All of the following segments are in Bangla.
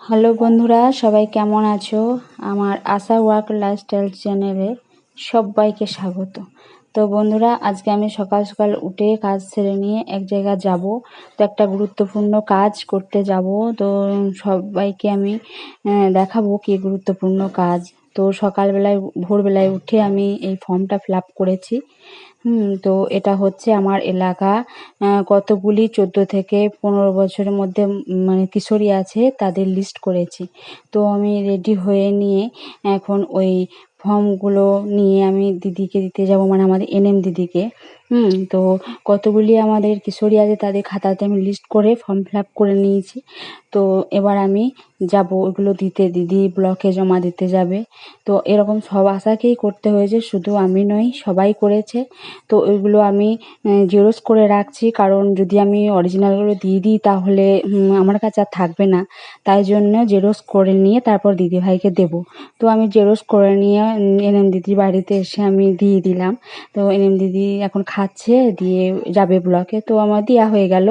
হ্যালো বন্ধুরা, সবাই কেমন আছো? আমার আশা ওয়ার্ক লাইফস্টাইল চ্যানেলে সবাইকে স্বাগত। তো বন্ধুরা, আজকে আমি সকাল সকাল উঠে কাজ সেরে নিয়ে এক জায়গায় যাব। তো একটা গুরুত্বপূর্ণ কাজ করতে যাব। তো সবাইকে আমি দেখাবো কি গুরুত্বপূর্ণ কাজ। তো সকালবেলায় ভোরবেলায় উঠে আমি এই ফর্মটা ফিল আপ করেছি। তো এটা হচ্ছে আমার এলাকা কতগুলি 14 থেকে 15 বছরের মধ্যে মানে কিশোরী আছে তাদের লিস্ট করেছি। তো আমি রেডি হয়ে নিয়ে এখন ওই ফর্মগুলো নিয়ে আমি দিদিকে দিতে যাব, মানে আমাদের এনএম দিদিকে। তো কতগুলি আমাদের কিশোরী আছে তাদের খাতাতে আমি লিস্ট করে ফর্ম ফিল আপ করে নিয়েছি। তো এবার আমি যাব ওগুলো দিতে, দিদি ব্লকে জমা দিতে যাবে। তো এরকম সব আশাকেই করতে হয়েছে, শুধু আমি নই, সবাই করেছে। তো ওইগুলো আমি জেরক্স করে রাখছি, কারণ যদি আমি অরিজিনালগুলো দিয়ে দিই তাহলে আমার কাছে আর থাকবে না। তাই জন্য জেরক্স করে নিয়ে তারপর দিদিভাইকে দেবো। তো আমি জেরক্স করে নিয়ে এনএম দিদির বাড়িতে এসে আমি দিয়ে দিলাম। তো এনএম দিদি এখন খাচ্ছে, দিয়ে যাবে ব্লকে। তো আমার দেওয়া হয়ে গেল।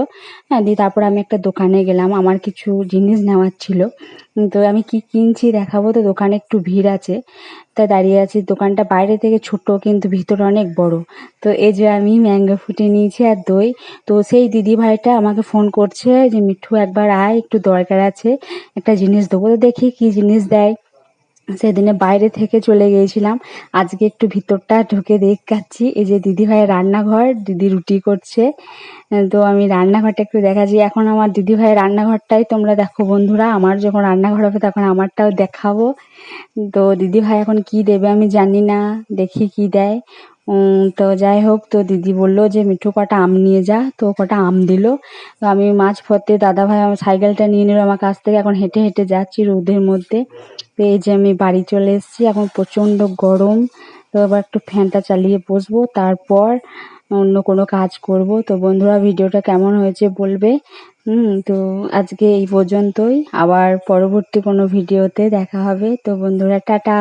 হ্যাঁ, দিয়ে তারপর আমি একটা দোকানে গেলাম, আমার কিছু জিনিস নেওয়ার ছিল। তো আমি কি কিনছি দেখাবো। তো দোকানে একটু ভিড় আছে, তাই দাঁড়িয়ে আছি। দোকানটা বাইরে থেকে ছোট কিন্তু ভিতরে অনেক বড়। তো এই যে আমি ম্যাঙ্গো ফুটি নিয়েছি আর দই। তো সেই দিদি ভাইটা আমাকে ফোন করছে যে মিঠু একবার আয়, একটু দরকার আছে, একটা জিনিস দেবো। তো দেখি কি জিনিস দেয়। সেদিনে বাইরে থেকে চলে গিয়েছিলাম, আজকে একটু ভিতরটা ঢুকে দেখাচ্ছি। এই যে দিদি ভাইয়ের রান্নাঘর, দিদি রুটি করছে। তো আমি রান্নাঘরটা একটু দেখাচ্ছি। এখন আমার দিদি ভাইয়ের রান্নাঘরটাই তোমরা দেখো বন্ধুরা, আমার যখন রান্নাঘর হবে তখন আমারটাও দেখাবো। তো দিদি ভাই এখন কি দেবে আমি জানি না, দেখি কি দেয়। তো যাই হোক, তো দিদি বললো যে মিঠু কটা আম নিয়ে যা। তো কটা আম দিল। তো আমি মাঝ পথে দাদা ভাই আমার সাইকেলটা নিয়ে নিল আমার কাছ থেকে, এখন হেঁটে হেঁটে যাচ্ছি রোদের মধ্যে। তো এই যে আমি বাড়ি চলে এসেছি, এখন প্রচণ্ড গরম। তো এবার একটু ফ্যানটা চালিয়ে বসবো, তারপর অন্য কোনো কাজ করব। তো বন্ধুরা, ভিডিওটা কেমন হয়েছে বলবে। তো আজকে এই পর্যন্তই, আবার পরবর্তী কোনো ভিডিওতে দেখা হবে। তো বন্ধুরা, টাটা।